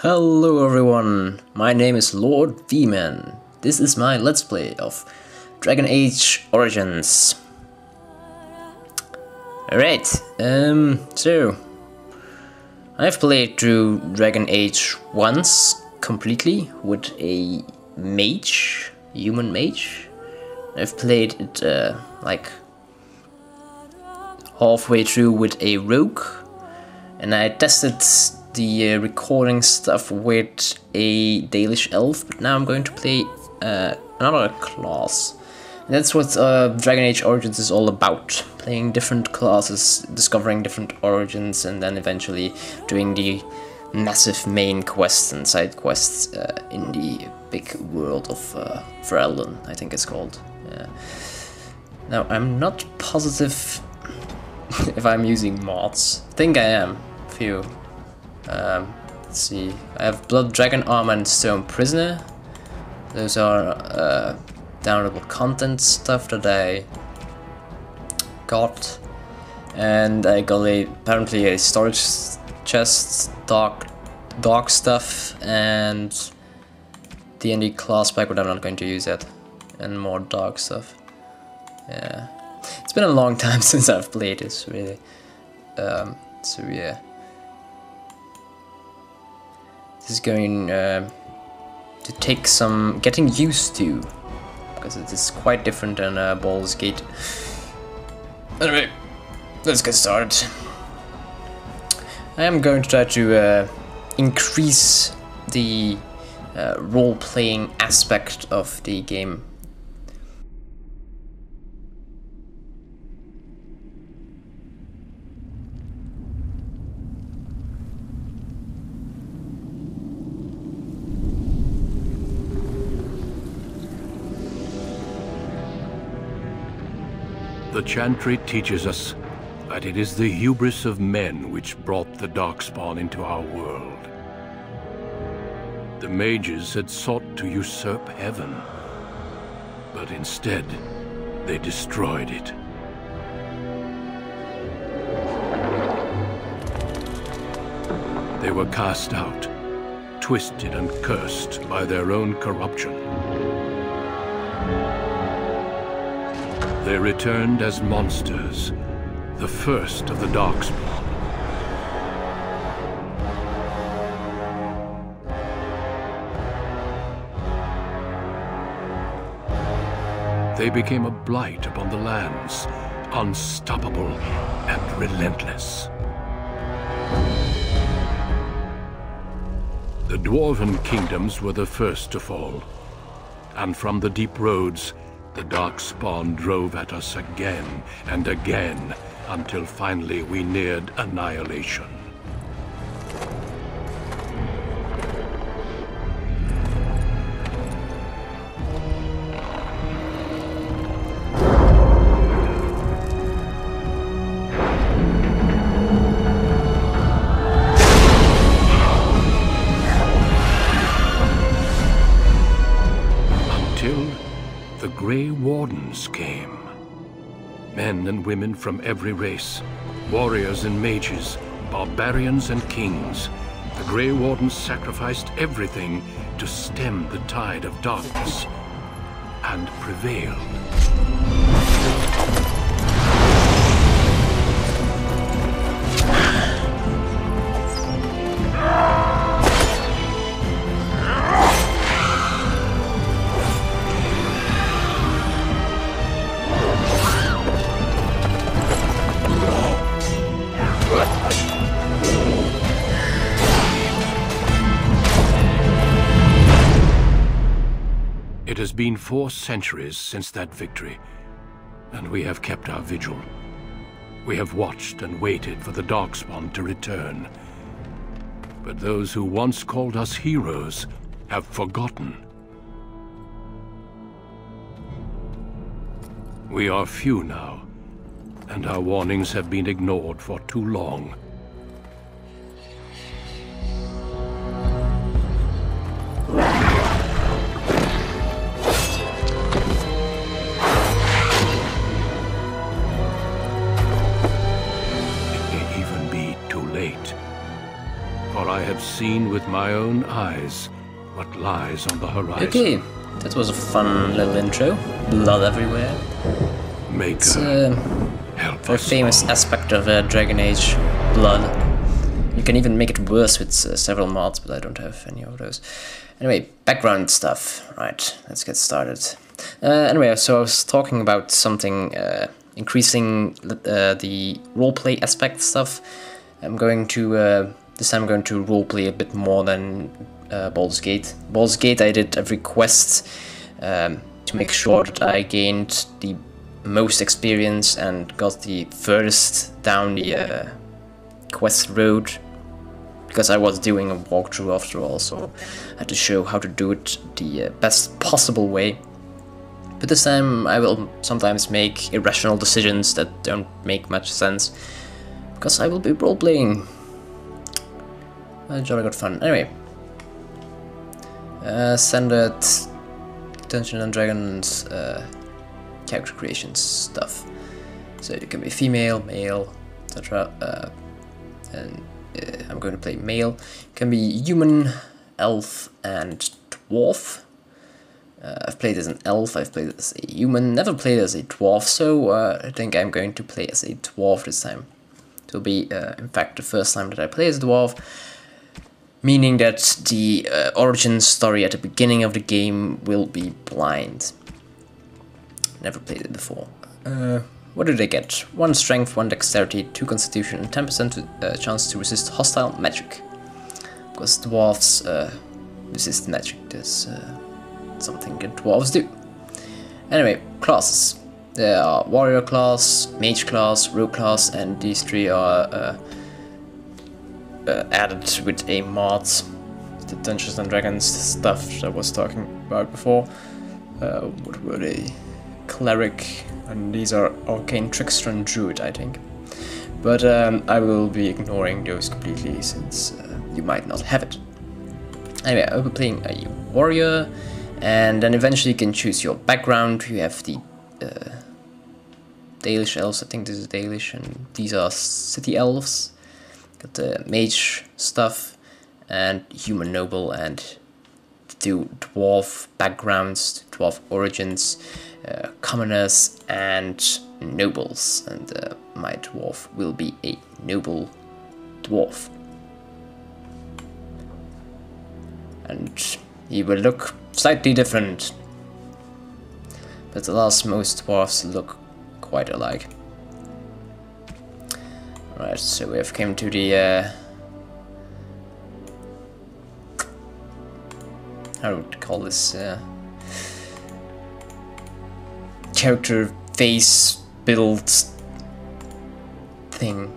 Hello everyone, my name is Lord V-Man. This is my Let's Play of Dragon Age Origins. Alright, so I've played through Dragon Age once completely with a mage, human mage. I've played it like halfway through with a rogue, and I tested the recording stuff with a Dalish elf, but now I'm going to play another class. And that's what Dragon Age Origins is all about. Playing different classes, discovering different origins, and then eventually doing the massive main quests and side quests in the big world of Ferelden, I think it's called. Now, I'm not positive if I'm using mods. I think I am. Few. Let's see. I have Blood Dragon Armor and Stone Prisoner. Those are downloadable content stuff that I got, and I got apparently a storage chest, dog stuff, and D&D class pack, but I'm not going to use that, and more dog stuff. Yeah, it's been a long time since I've played this, really. So yeah. This is going to take some getting used to, because it is quite different than Baldur's Gate. Anyway, let's get started. I am going to try to increase the role-playing aspect of the game. The Chantry teaches us that it is the hubris of men which brought the Darkspawn into our world. The mages had sought to usurp heaven, but instead they destroyed it. They were cast out, twisted and cursed by their own corruption. They returned as monsters, the first of the Darkspawn. They became a blight upon the lands, unstoppable and relentless. The Dwarven kingdoms were the first to fall, and from the deep roads, the Darkspawn drove at us again and again, until finally we neared annihilation. The Grey Wardens came. Men and women from every race, warriors and mages, barbarians and kings. The Grey Wardens sacrificed everything to stem the tide of darkness, and prevailed. It has been 4 centuries since that victory, and we have kept our vigil. We have watched and waited for the Darkspawn to return. But those who once called us heroes have forgotten. We are few now, and our warnings have been ignored for too long. seen with my own eyes what lies on the horizon. Okay, that was a fun little intro. Blood everywhere. Maker, It's help very us famous all. aspect of Dragon Age blood. You can even make it worse with several mods, but I don't have any of those. Anyway, background stuff. Right, let's get started. Anyway, so I was talking about something increasing the roleplay aspect stuff. I'm going to this time I'm going to roleplay a bit more than Baldur's Gate. Baldur's Gate I did every quest to make sure that I gained the most experience and got the furthest down the quest road, because I was doing a walkthrough after all, so I had to show how to do it the best possible way. But this time I will sometimes make irrational decisions that don't make much sense, because I will be roleplaying. Jolly good fun. Anyway, standard Dungeons and Dragons character creation stuff. So you can be female, male, etc. And I'm going to play male. You can be human, elf, and dwarf. I've played as an elf, I've played as a human, never played as a dwarf, so I think I'm going to play as a dwarf this time. It will be, in fact, the first time that I play as a dwarf, meaning that the origin story at the beginning of the game will be blind. Never played it before. What do they get? 1 strength, 1 dexterity, 2 constitution, and 10% chance to resist hostile magic. Because dwarves resist magic, that's something that dwarves do. Anyway, classes. There are warrior class, mage class, rogue class, and these 3 are added with a mod. The Dungeons and Dragons stuff that I was talking about before. What were they? Cleric, and these are Arcane Trickster and Druid, I think. But I will be ignoring those completely, since you might not have it. Anyway, I will be playing a warrior, and then eventually you can choose your background. You have the Dalish elves, I think this is Dalish, and these are city elves. Got the mage stuff, and human noble, and 2 dwarf backgrounds, dwarf origins, commoners, and nobles. And my dwarf will be a noble dwarf. And he will look slightly different, but alas, most dwarfs look quite alike. Right, so we have come to the how would you call this, character face build thing.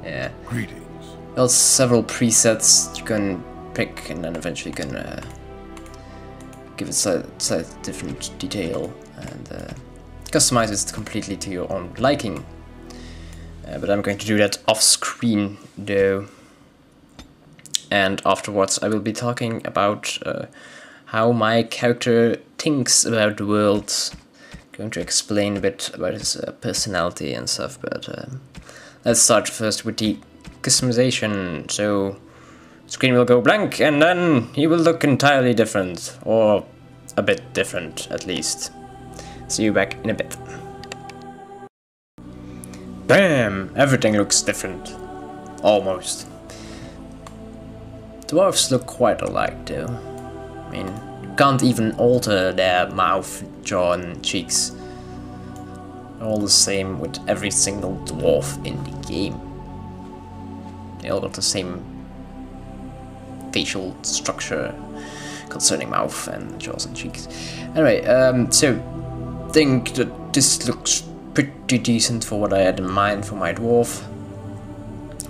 Yeah. Greetings. Well, several presets you can pick, and then eventually you can give it slightly different detail and customize it completely to your own liking. But I'm going to do that off screen though. And afterwards I will be talking about how my character thinks about the world. Going to explain a bit about his personality and stuff, but let's start first with the customization. So screen will go blank and then he will look entirely different, or a bit different at least. See you back in a bit. Bam! Everything looks different. Almost. Dwarves look quite alike though. I mean, you can't even alter their mouth, jaw and cheeks. They're all the same with every single dwarf in the game. They all got the same facial structure concerning mouth and jaws and cheeks. Anyway, so I think that this looks pretty decent for what I had in mind for my dwarf,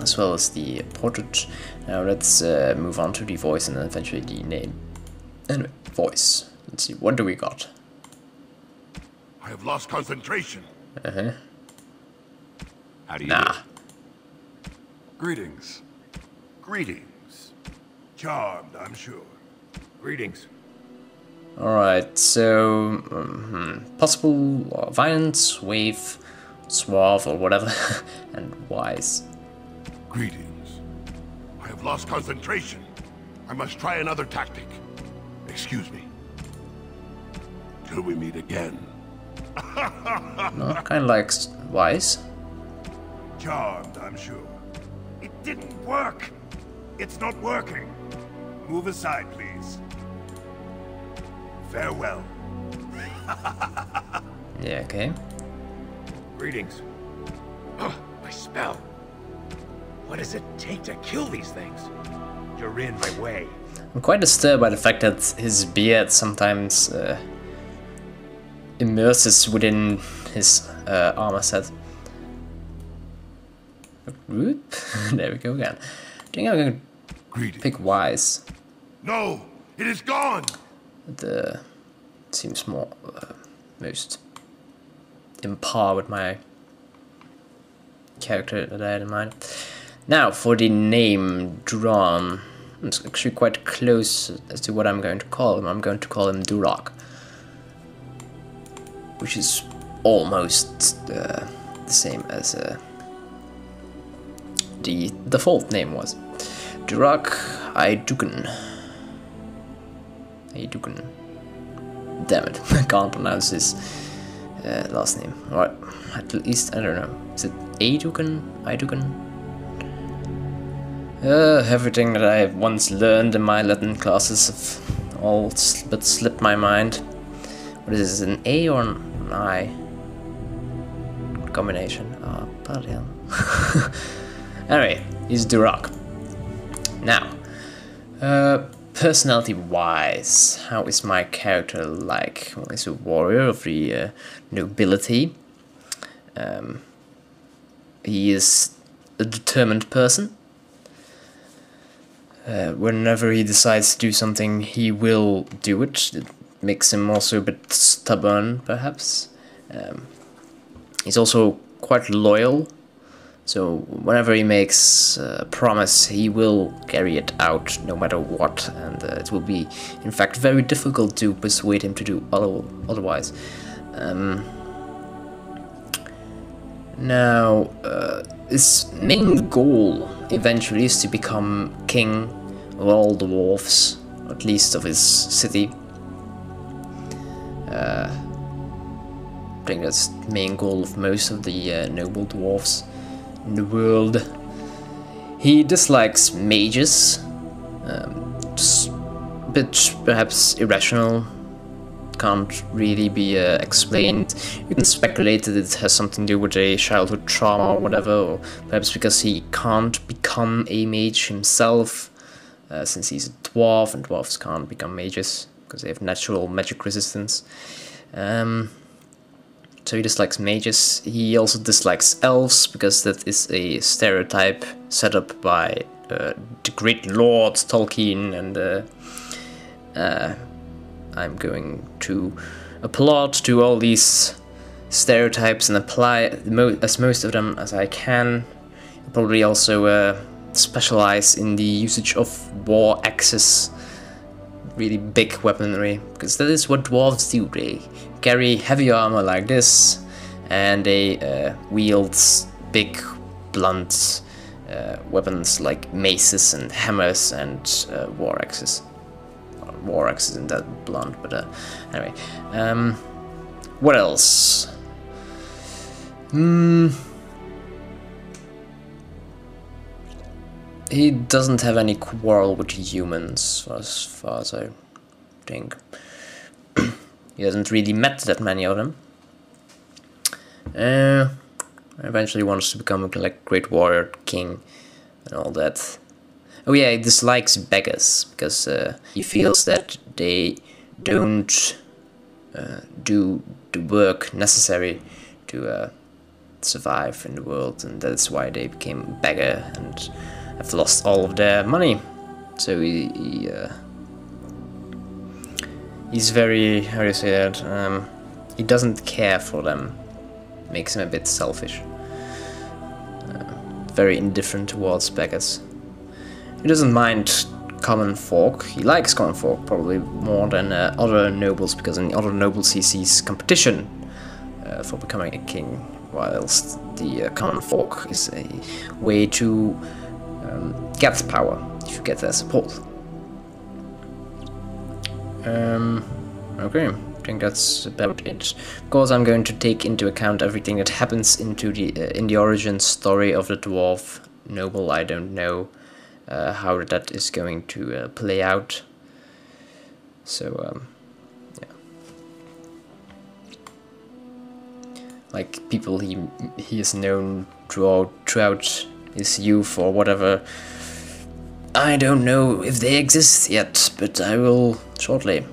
as well as the portrait. Now let's move on to the voice and then eventually the name. Anyway, voice. Let's see, what do we got? I have lost concentration. Uh-huh. How do you Nah. do? Greetings. Greetings. Charmed, I'm sure. Greetings. Alright, so possible violence, wave, suave or whatever, and wise. Greetings. I have lost concentration. I must try another tactic. Excuse me. Till we meet again. No, kind of like wise. Charmed, I'm sure. It didn't work. It's not working. Move aside, please. Farewell. Yeah, okay. Greetings. My spell. What does it take to kill these things? You're in my way. I'm quite disturbed by the fact that his beard sometimes immerses within his armor set. Whoop. There we go again. I think I'm going to pick wise. No, it is gone. It seems more most in par with my character that I had in mind. Now for the name Duran. It's actually quite close as to what I'm going to call him. I'm going to call him Durak, which is almost the same as the default name was. Durak Aydukan. Damn it, I can't pronounce his last name. Or at least, I don't know. Is it Aydukan? Everything that I once learned in my Latin classes have all but slipped my mind. What is this, an A or an I? Combination. Oh, bloody hell. Anyway, he's Durak. Now, personality-wise, how is my character like? Well, he's a warrior of the nobility. He is a determined person. Whenever he decides to do something, he will do it. It makes him also a bit stubborn, perhaps. He's also quite loyal, so whenever he makes a promise, he will carry it out no matter what, and it will be, in fact, very difficult to persuade him to do otherwise. Now, his main goal eventually is to become king of all the dwarves, or at least of his city. I think that's the main goal of most of the noble dwarves in the world. He dislikes mages, just a bit perhaps irrational. Can't really be explained. You can speculate that it has something to do with a childhood trauma or whatever, or perhaps because he can't become a mage himself, since he's a dwarf, and dwarves can't become mages because they have natural magic resistance. So he dislikes mages. He also dislikes elves because that is a stereotype set up by the great Lord Tolkien, and I'm going to applaud to all these stereotypes and apply as most of them as I can. Probably also specialize in the usage of war axes, really big weaponry, because that is what dwarves do. They carry heavy armor like this, and they wield big, blunt weapons like maces and hammers and war axes. War axe isn't that blunt, but anyway. What else? He doesn't have any quarrel with humans, as far as I think. He hasn't really met that many of them. Eventually wants to become like great warrior, king, and all that. Oh yeah, he dislikes beggars because he feels that they don't do the work necessary to survive in the world, and that's why they became a beggar and have lost all of their money. So he's very, how do you say that? He doesn't care for them. Makes him a bit selfish. Very indifferent towards beggars. He doesn't mind common folk. He likes common folk probably more than other nobles, because in other nobles he sees competition for becoming a king, whilst the common folk is a way to Gets power if you get their support. Okay, I think that's about it. Of course, I'm going to take into account everything that happens into the in the origin story of the dwarf noble. I don't know how that is going to play out. So yeah, like people he is known throughout his youth or whatever. I don't know if they exist yet, but I will shortly.